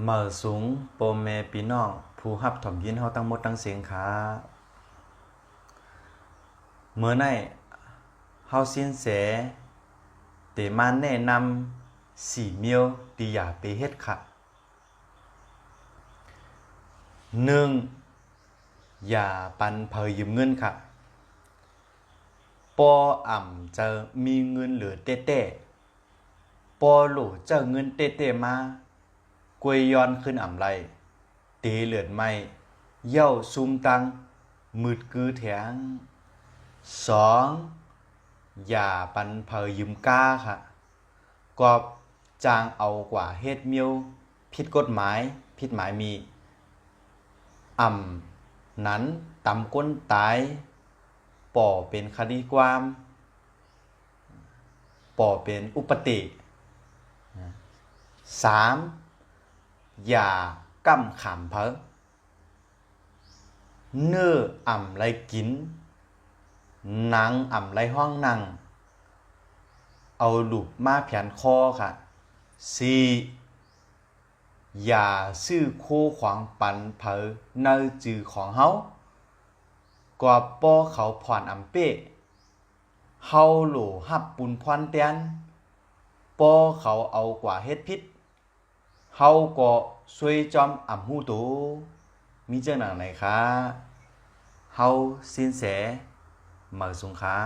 เหม่อสูงโปรเมพี่น้องผู้รับถ่อมยินเฮาทั้งหมดทั้งเสียงขาเมื่อในเฮาสินแสเตมาแนะนำ4เมียวที่อย่าไปเฮ็ดค่ะ1อย่าปันเผยยืมเงินค่ะปออ่ำจะมีเงินเหลือเต้ๆปอโหลเจ้าเงินเต้ๆมากวยย้อนขึ้นอ่ำไรตีเหลือดไม่เย่าซุมตังมืดกือแถง2อย่าปันเผยยืมก้าค่ะกอบจางเอากว่าเฮ็ดเมียวผิดกฎหมายผิดหมายมีอ่ำนั้นตำก้นตายป่อเป็นคดีความป่อเป็นอุปติ3อย่ากำขามเพ้อเนื้ออ่ำไรกินหนังอ่ำไรห้องนั่งเอาลูกมาแผนคอค่ะ4อย่าซื้อโคขวางปันเผอในจือของเฮากว่าป้อเขาผ่อนอ่ำเป้เฮาโหลหับปุนพรเตียนป้อเขาเอากว่าเฮ็ดพิษเฮาก็ช่วยจอมอ่ำหูตูมีเจ้าหนังไหนคะเฮาสินแสเหมือสุงค้า